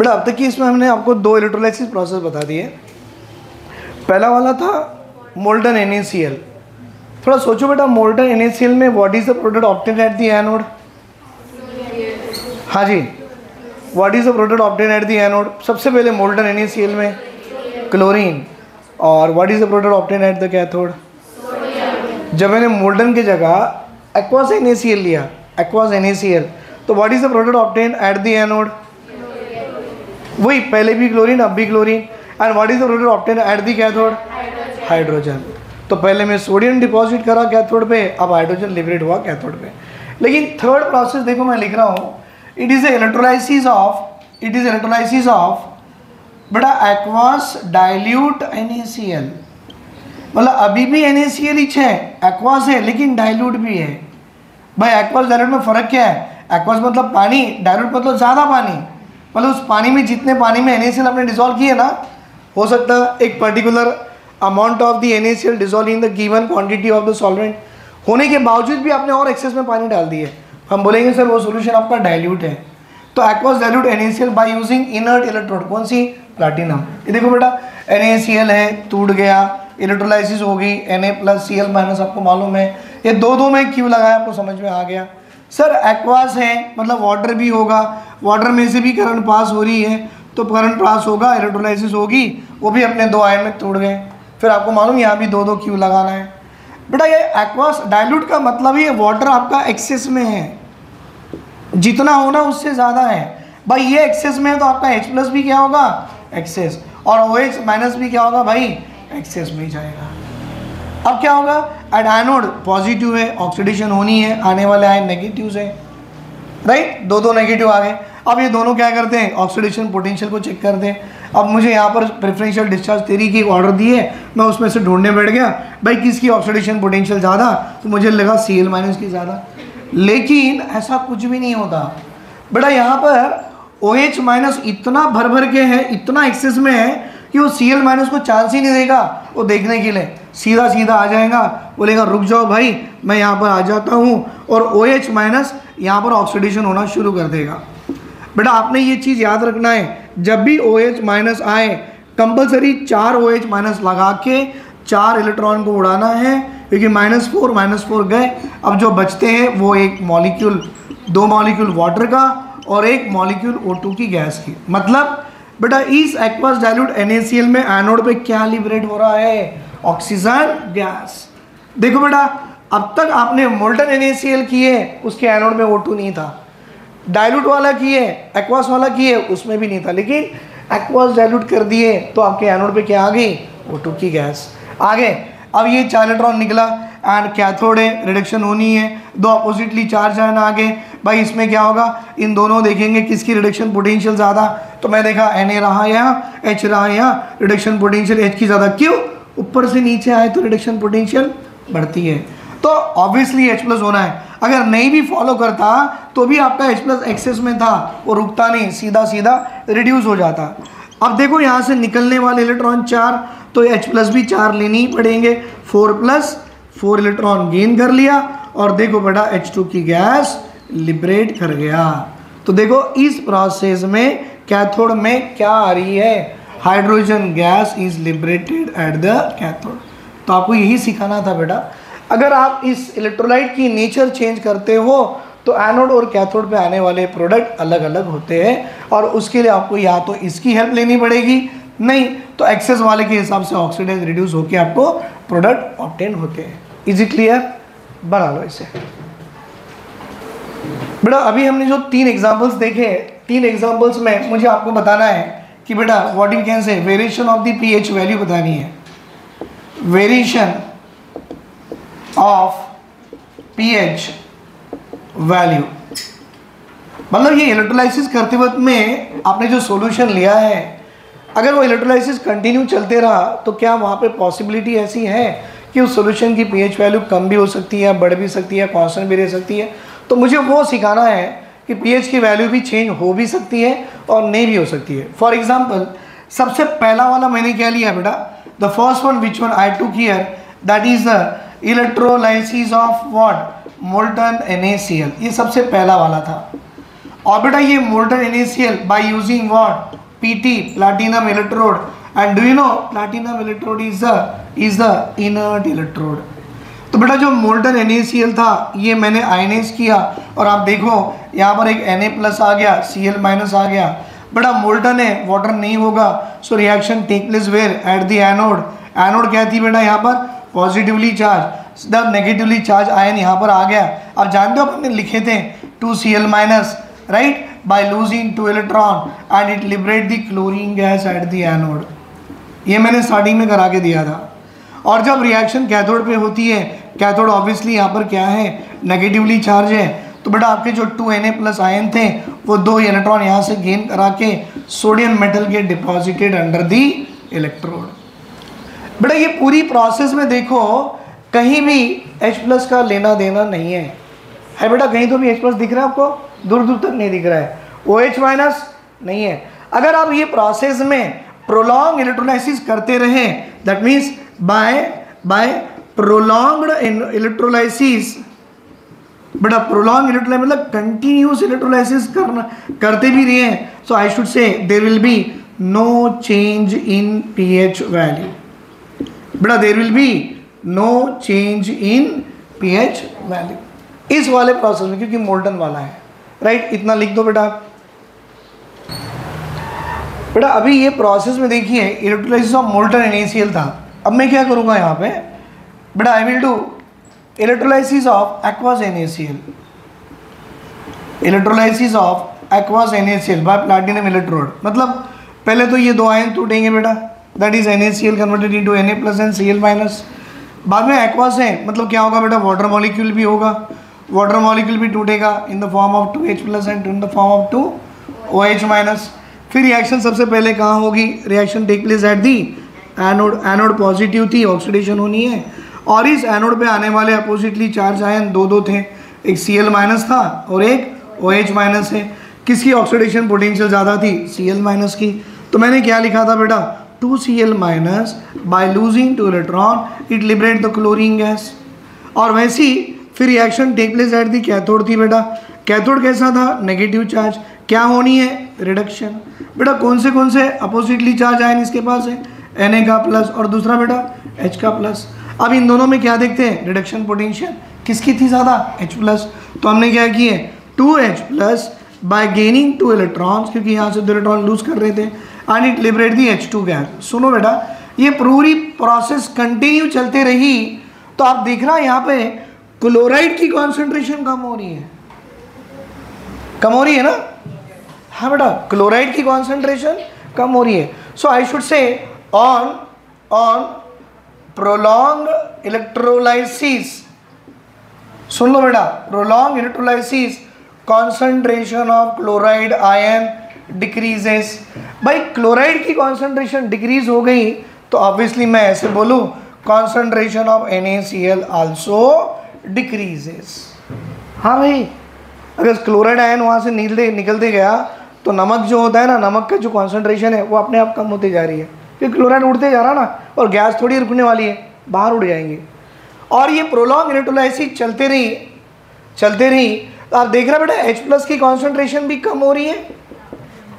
बेटा अब तक की इसमें हमने आपको दो इलेक्ट्रोलाइसिस प्रोसेस बता दिए। पहला वाला था मोल्टन NaCl। थोड़ा सोचो बेटा, मोल्टन NaCl में what is the product obtain at the anode? हाँ जी, what is the product obtain at the anode? सबसे पहले मोल्टन NaCl में क्लोरीन। और what is the product obtain at the cathode? जब मैंने मोल्टन की जगह एक्वास NaCl लिया, एक्वास NaCl, तो what is the product obtain at the anode? वही, पहले भी क्लोरीन अब भी chlorine. And what is the product obtain at the cathode? Hydrogen. तो पहले मैं सोडियम डिपॉजिट करा कैथोड पे, अब हाइड्रोजन लिबरेट हुआ कैथोड पे। लेकिन थर्ड प्रोसेस देखो मैं लिख रहा हूँ, इट इज इलेक्ट्रोलाइसिस ऑफ बेटा एक्वास डाइल्यूट NaCl। मतलब अभी भी NaCl ही है, एक्वास है लेकिन डाइल्यूट भी है। भाई एक्वास डाइल्यूट में फ़र्क क्या है? एक्वास मतलब पानी, डाइल्यूट मतलब ज़्यादा पानी। मतलब उस पानी में जितने पानी में NaCl आपने डिसॉल्व किए ना, हो सकता है एक particular amount of the NaCl dissolve in the given quantity of the solvent होने के बावजूद भी आपने और एक्सेस में पानी डाल दिए, हम बोलेंगे सर वो सॉल्यूशन आपका डाइल्यूट है। तो aqueous dilute NaCl by using inert electrode, कौन सी? प्लैटिनम। ये देखो बेटा NaCl है, टूट गया, इलेक्ट्रोलाइसिस होगी, Na+Cl- आपको मालूम है, ये दो में क्यों लगाया आपको समझ में आ गया। सर एक्वास है मतलब वाटर भी होगा, वाटर में से भी करंट पास हो रही है, तो करंट पास होगा, इलेक्ट्रोलाइसिस होगी, वो भी अपने दो आयन में टूट गए। फिर आपको मालूम यहाँ भी दो क्यों लगाना है। बेटा ये एक्वास डाइल्यूट का मतलब ये वाटर आपका एक्सेस में है, जितना होना उससे ज़्यादा है। भाई ये एक्सेस में है तो आपका H+ भी क्या होगा? एक्सेस। और OH- भी क्या होगा भाई? एक्सेस में ही जाएगा। अब क्या होगा? एट एनोड पॉजिटिव है, ऑक्सीडेशन होनी है, आने वाले आयन नेगेटिव है, राइट? दो नेगेटिव आ गए। अब ये दोनों क्या करते हैं? ऑक्सीडेशन पोटेंशियल को चेक करते हैं। अब मुझे यहाँ पर प्रेफरेंशियल डिस्चार्ज थ्योरी की ऑर्डर दी है, मैं उसमें से ढूंढने बैठ गया भाई किसकी ऑक्सीडेशन पोटेंशियल ज़्यादा, तो मुझे लगा Cl- की ज़्यादा। लेकिन ऐसा कुछ भी नहीं होता बेटा। यहाँ पर OH- इतना भर के है, इतना एक्सेस में है कि वो Cl- को चांस ही नहीं देगा वो देखने के लिए, सीधा आ जाएगा, बोलेगा रुक जाओ भाई मैं यहाँ पर आ जाता हूँ, और OH- यहाँ पर ऑक्सीडेशन होना शुरू कर देगा। बेटा आपने ये चीज़ याद रखना है, जब भी OH- आए कंपलसरी 4 OH- लगा के 4 इलेक्ट्रॉन को उड़ाना है, क्योंकि -4 गए। अब जो बचते हैं वो एक मॉलिक्यूल, 2 मॉलिक्यूल वाटर का और एक मॉलिक्यूल O2 की गैस की। मतलब बेटा इस एक्वास डाइल्यूट NaCl में एनोड पे क्या लिबरेट हो रहा है? Oxygen gas. देखो बेटा अब तक आपने मोल्टन NaCl किए, उसके एनोड में O2 नहीं था, डाइल्यूट वाला किए, एक्वास वाला किए, उसमें भी नहीं था, लेकिन एक्वास डाइल्यूट कर दिए तो आपके एनोड पे क्या आ गई? O2 की गैस। आगे अब ये 4 इलेक्ट्रॉन निकला एंड कैथोड है, रिडक्शन होनी है, 2 अपोजिटली चार्ज आयन आगे। भाई इसमें क्या होगा? इन दोनों देखेंगे किसकी रिडक्शन पोटेंशियल ज़्यादा, तो मैं देखा Na रहा यहाँ, H रहा यहाँ, रिडक्शन पोटेंशियल H की ज़्यादा। क्यों? ऊपर से नीचे आए तो रिडक्शन पोटेंशियल बढ़ती है, तो ऑब्वियसली H+ होना है। अगर नहीं भी फॉलो करता तो भी आपका H+ एक्सेस में था, वो रुकता नहीं, सीधा रिड्यूस हो जाता। अब देखो यहाँ से निकलने वाले इलेक्ट्रॉन 4, तो H+ भी 4 लेने ही पड़ेंगे, 4 इलेक्ट्रॉन गेन कर लिया, और देखो बेटा H2 की गैस लिबरेट कर गया। तो देखो इस प्रोसेस में कैथोड में क्या आ रही है? Hydrogen gas is liberated at the cathode. तो आपको यही सिखाना था बेटा। अगर आप इस इलेक्ट्रोलाइट की नेचर चेंज करते हो तो एनोड और कैथोड पे आने वाले प्रोडक्ट अलग अलग होते हैं, और उसके लिए आपको या तो इसकी हेल्प लेनी पड़ेगी, नहीं तो एक्सेस वाले के हिसाब से ऑक्सीडाइज रिड्यूस होकर आपको प्रोडक्ट ऑब्टेन होते हैं। Is it clear? बना लो इसे बेटा। अभी हमने जो 3 एग्जाम्पल्स देखे, 3 एग्जाम्पल्स में मुझे आपको बताना है कि बेटा what you can say variation of the pH value बतानी है। वेरिएशन ऑफ pH वैल्यू मतलब ये इलेक्ट्रोलाइसिस करते वक्त में आपने जो सॉल्यूशन लिया है, अगर वो इलेक्ट्रोलाइसिस कंटिन्यू चलते रहा तो क्या वहाँ पे पॉसिबिलिटी ऐसी है कि उस सॉल्यूशन की pH वैल्यू कम भी हो सकती है, बढ़ भी सकती है, कांस्टेंट भी रह सकती है। तो मुझे वो सिखाना है कि pH की वैल्यू भी चेंज हो भी सकती है और नहीं भी हो सकती है। फॉर एग्जाम्पल सबसे पहला वाला मैंने क्या लिया बेटा? The first one which one I took here, that is the electrolysis of what? Molten NaCl। ये सबसे पहला वाला था। और बेटा ये molten NaCl by using what, PT, platinum electrode, and do you know platinum electrode is the inert electrode. तो बेटा जो मोल्टन NaCl था ये मैंने आयनाइज किया और आप देखो यहाँ पर एक Na+ आ गया, Cl- आ गया। बेटा मोल्टन है, वाटर नहीं होगा, so reaction take place where at the anode. Anode क्या थी बेटा यहाँ पर, positively charge, the negatively charge ion यहाँ पर आ गया। अब जानते हो अपने लिखे थे 2Cl- right, bye losing 2 electron and it liberate the chlorine gas at the anode. ये मैंने स्टार्टिंग में करा के दिया था। और जब रिएक्शन कैथोड पे होती है, कैथोड ऑब्वियसली यहाँ पर क्या है, नेगेटिवली चार्ज है, तो बेटा आपके जो 2Na+ आयन थे वो 2 इलेक्ट्रॉन यहाँ से गेन करा के सोडियम मेटल के डिपॉजिटेड अंडर दी इलेक्ट्रोड। बेटा ये पूरी प्रोसेस में देखो कहीं भी H+ का लेना देना नहीं है बेटा, कहीं तो भी H+ दिख रहा है आपको, दूर दूर तक नहीं दिख रहा है, OH- नहीं है। अगर आप ये प्रोसेस में प्रोलॉन्ग इलेक्ट्रोलाइसिस करते रहे, that means by prolonged electrolysis, but prolong electrolysis मतलब कंटिन्यूस इलेक्ट्रोलाइसिस करते भी रहे हैं, so I should say there will be no change in pH value. बेटा there will be no change in pH value इस वाले प्रोसेस में, क्योंकि मोल्टन वाला है, राइट। इतना लिख दो बेटा। बेटा अभी ये प्रोसेस में देखिए इलेक्ट्रोलाइसिस ऑफ मोल्टन NaCl था। अब मैं क्या करूँगा यहाँ पे बेटा, I will do electrolysis of aqueous NaCl, electrolysis of aqueous NaCl by platinum electrode. मतलब पहले तो ये 2 आयन टूटेंगे बेटा, that is NaCl converted into Na+ and Cl-। बाद में एक्वस है, मतलब क्या होगा बेटा, वाटर मॉलिक्यूल भी होगा, वाटर मॉलिक्यूल भी टूटेगा in the form of 2H+ and in the form of 2OH-। फिर रिएक्शन सबसे पहले कहाँ होगी, reaction take place at the anode. Anode positive थी, ऑक्सीडेशन होनी है, और इस एनोड पे आने वाले अपोजिटली चार्ज आयन 2 थे, एक Cl- था और एक OH- है। किसकी ऑक्सीडेशन पोटेंशियल ज़्यादा थी, Cl- की। तो मैंने क्या लिखा था बेटा, 2Cl- by losing 2 electron it liberate the chlorine gas. और वैसी फिर reaction take place at the cathode थी बेटा। कैथोड कैसा था, नेगेटिव चार्ज, क्या होनी है, रिडक्शन। बेटा कौन से अपोजिटली चार्ज आयन इसके पास है, Na+ और दूसरा बेटा H+। अब इन दोनों में क्या देखते हैं, रिडक्शन पोटेंशियल किसकी थी ज़्यादा, H+। तो हमने क्या किए, 2H+ बाय गेनिंग 2 इलेक्ट्रॉन्स, क्योंकि यहाँ से 2 इलेक्ट्रॉन लूज कर रहे थे, and it liberate the H2 gas. सुनो बेटा, ये पूरी प्रोसेस कंटिन्यू चलते रही तो आप देख रहा है यहाँ पे क्लोराइड की कॉन्सेंट्रेशन कम हो रही है ना। हाँ बेटा, क्लोराइड की कॉन्सेंट्रेशन कम हो रही है। So I should say on prolong electrolysis, सुन लो बेटा, prolong electrolysis concentration of chloride ion decreases. भाई क्लोराइड की कॉन्सेंट्रेशन डिक्रीज हो गई तो ऑब्वियसली मैं ऐसे बोलूँ concentration of NaCl also decreases. हाँ भाई, अगर क्लोराइड आयन वहाँ से निकलते गया तो नमक जो होता है ना, नमक का जो कॉन्सेंट्रेशन है वो अपने आप कम होते जा रही है, क्योंकि क्लोराइड उड़ते जा रहा ना, और गैस थोड़ी रुकने वाली है, बाहर उड़ जाएंगे। और ये प्रोलॉन्ग इलेक्ट्रोलाइसिस चलते रही तो आप देख रहे हैं बेटा H+ की कॉन्सेंट्रेशन भी कम हो रही है।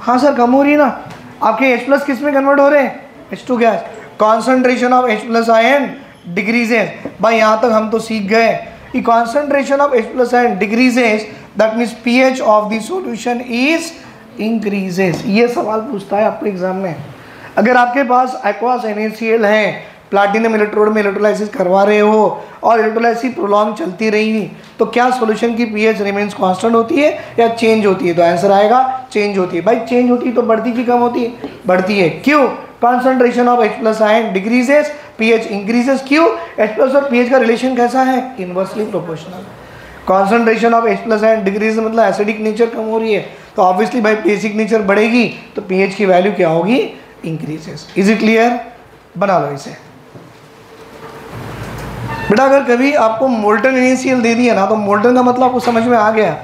हाँ सर कम हो रही है ना, आपके H+ किस में कन्वर्ट हो रहे हैं, H2 gas. Concentration of H+ ion decreases. भाई यहाँ तक हम तो सीख गए कि concentration of H+ ion decreases, that means pH of the solution is increases. ये सवाल पूछता है आपको एग्जाम में। अगर आपके पास एक्वस NaCl है, प्लैटिनम इलेक्ट्रोड में इलेक्ट्रोलाइसिस करवा रहे हो और इलेक्ट्रोलाइसिस प्रोलॉन्ग चलती रही तो क्या सॉल्यूशन की pH रिमेन्स कांस्टेंट होती है या चेंज होती है, तो आंसर आएगा चेंज होती है। भाई चेंज होती है तो बढ़ती की कम होती है, बढ़ती है। क्यों, concentration of H+ ion decreases, pH increases. क्यों, H+ और pH का रिलेशन कैसा है, inversely proportional. Concentration of H+ ion decrease मतलब एसिडिक नेचर कम हो रही है, तो ऑब्वियसली भाई बेसिक नेचर बढ़ेगी तो pH की वैल्यू क्या होगी, इंक्रीजेस। इज इट क्लियर, बना लो इसे बेटा। अगर कभी आपको मोल्टन NaCl दे दिया ना, तो मोल्टन का मतलब आपको समझ में आ गया,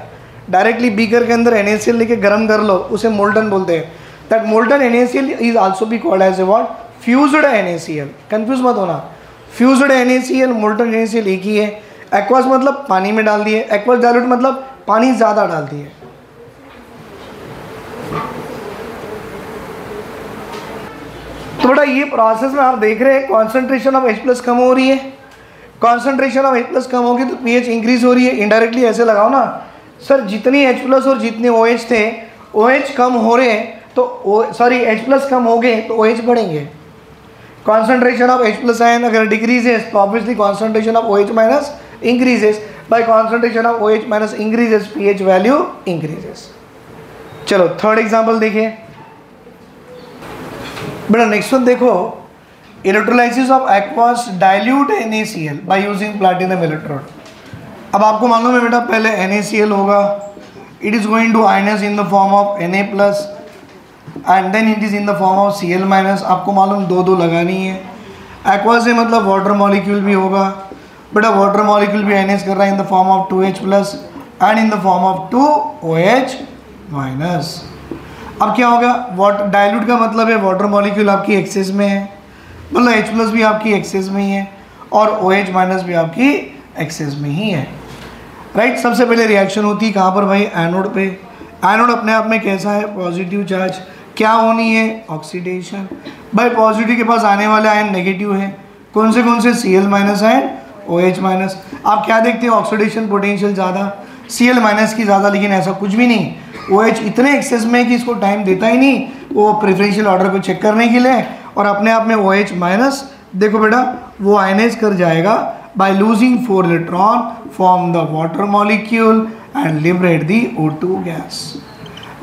डायरेक्टली बीकर के अंदर NaCl लेके गर्म कर लो, उसे मोल्टन बोलते हैं। That molten NaCl is also be called as a what, fused NaCl। Confuse मत होना, फ्यूज्ड NaCl मोल्टन NaCl एक ही है। एक्वस मतलब पानी में डाल दिए, एक्वस डायल्यूट मतलब पानी ज़्यादा डाल दिए। तो बेटा ये प्रोसेस में आप देख रहे हैं कॉन्सेंट्रेशन ऑफ H+ कम हो रही है, कॉन्सेंट्रेशन ऑफ H+ कम होगी तो pH इंक्रीज हो रही है। इनडायरेक्टली ऐसे लगाओ ना सर, जितनी H+ और जितने OH थे, OH कम हो रहे हैं तो H+ कम हो गए तो OH बढ़ेंगे। कॉन्सेंट्रेशन ऑफ H+ आयन अगर डिक्रीजेस तो obviously concentration of OH- increases, by concentration of OH- increases pH value increases. चलो थर्ड एग्जाम्पल देखिए बेटा। नेक्स्ट वन देखो, electrolysis of aqueous dilute NaCl by using platinum electrode. अब आपको मालूम है बेटा पहले NaCl होगा, it is going to ionize in the form of Na+ and then it is in the form of Cl-। आपको मालूम दो लगानी है। एक्वा से मतलब वाटर मॉलिक्यूल भी होगा बेटा, वाटर मॉलिक्यूल भी आयनाइज कर रहा है इन the form of 2H+ and in the form of 2OH-। अब क्या होगा, वाटर डाइल्यूट का मतलब है वाटर मॉलिक्यूल आपकी एक्सेस में है, मतलब H+ भी आपकी एक्सेस में ही है और OH- भी आपकी एक्सेस में ही है, राइट। सबसे पहले रिएक्शन होती है कहाँ पर भाई, एनोड पे। एनोड अपने आप में कैसा है, पॉजिटिव चार्ज। क्या होनी है, ऑक्सीडेशन। भाई पॉजिटिव के पास आने वाले आयन नेगेटिव है, कौन से Cl- आयन, OH-। आप क्या देखते हो, ऑक्सीडेशन पोटेंशियल ज़्यादा, Cl- की ज़्यादा, लेकिन ऐसा कुछ भी नहीं। OH इतने एक्सेस में कि इसको टाइम देता ही नहीं वो प्रेफरेंशियल ऑर्डर को चेक करने के लिए, और अपने आप में OH- देखो बेटा वो आयनाइज कर जाएगा by losing 4 electron form the water molecule and liberate the O2 gas.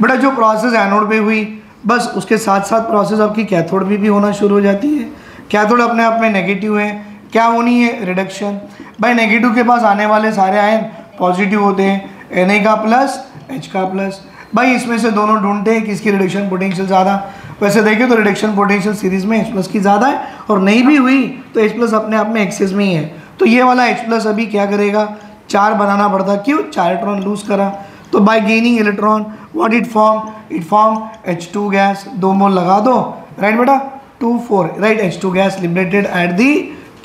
बेटा जो प्रोसेस एनोड पे हुई बस उसके साथ साथ प्रोसेस आपकी कैथोड में भी होना शुरू हो जाती है। कैथोड अपने आप में नेगेटिव है, क्या होनी है, रिडक्शन। भाई नेगेटिव के पास आने वाले सारे आयन पॉजिटिव होते हैं, Na का प्लस H का प्लस। भाई इसमें से दोनों ढूंढते हैं किसकी रिडक्शन पोटेंशियल ज़्यादा। वैसे देखें तो रिडक्शन पोटेंशियल सीरीज में H+ की ज़्यादा है, और नहीं भी हुई तो H+ अपने आप में एक्सेस में ही है। तो ये वाला H+ अभी क्या करेगा, 4 बनाना पड़ता, क्यों, 4 इलेक्ट्रॉन लूज करा। तो bye gaining electron what it form H2 gas. 2 मोल लगा दो, राइट बेटा, 2 4, right. H2 gas liberated at the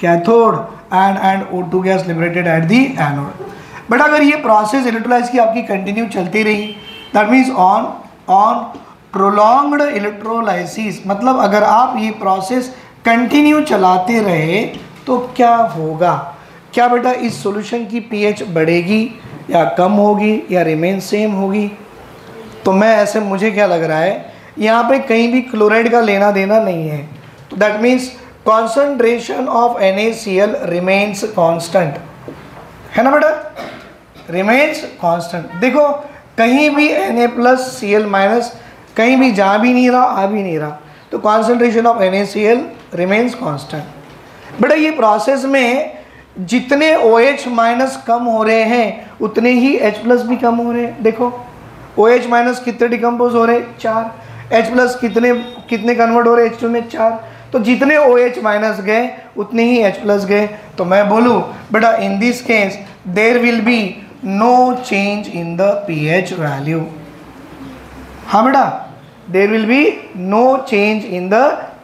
cathode and O2 gas liberated at the anode. But अगर ये प्रोसेस इलेक्ट्रोलाइज की आपकी कंटिन्यू चलती रही, that means on prolonged electrolysis, मतलब अगर आप ये प्रोसेस कंटिन्यू चलाते रहे तो क्या होगा। क्या बेटा इस सॉल्यूशन की pH बढ़ेगी या कम होगी या रिमेन सेम होगी। तो मैं ऐसे, मुझे क्या लग रहा है यहाँ पे कहीं भी क्लोराइड का लेना देना नहीं है, तो that means concentration of NaCl remains constant, है ना बेटा, रिमेन्स कांस्टेंट। देखो कहीं भी Na+Cl- कहीं भी जा भी नहीं रहा आ भी नहीं रहा, तो concentration of NaCl remains constant. बेटा ये प्रोसेस में जितने OH- कम हो रहे हैं उतने ही H+ भी कम हो रहे हैं। देखो OH- कितने डिकम्पोज हो रहे हैं, 4। H+ कितने कन्वर्ट हो रहे हैं H2 में, 4। तो जितने OH- गए उतने ही H+ गए। तो मैं बोलूँ बेटा in this case there will be no change in the pH value. हाँ बेटा, there will be no change in the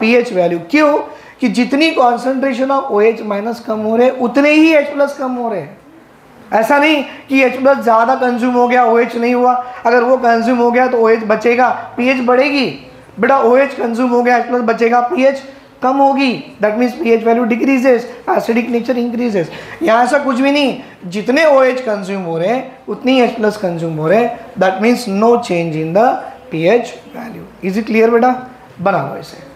pH value. क्यों, कि जितनी कॉन्सेंट्रेशन ऑफ OH- कम हो रहे हैं उतने ही H+ कम हो रहे हैं। ऐसा नहीं कि H+ ज़्यादा कंज्यूम हो गया OH नहीं हुआ, अगर वो कंज्यूम हो गया तो OH बचेगा, pH बढ़ेगी। बेटा OH कंज्यूम हो गया, H+ बचेगा, pH कम होगी, that means pH value decreases, acidic nature increases. यहाँ ऐसा कुछ भी नहीं, जितने OH कंज्यूम हो रहे हैं उतनी H+ कंज्यूम हो रहे हैं, that means no change in the pH value. Is it clear बेटा, बना लो इसे।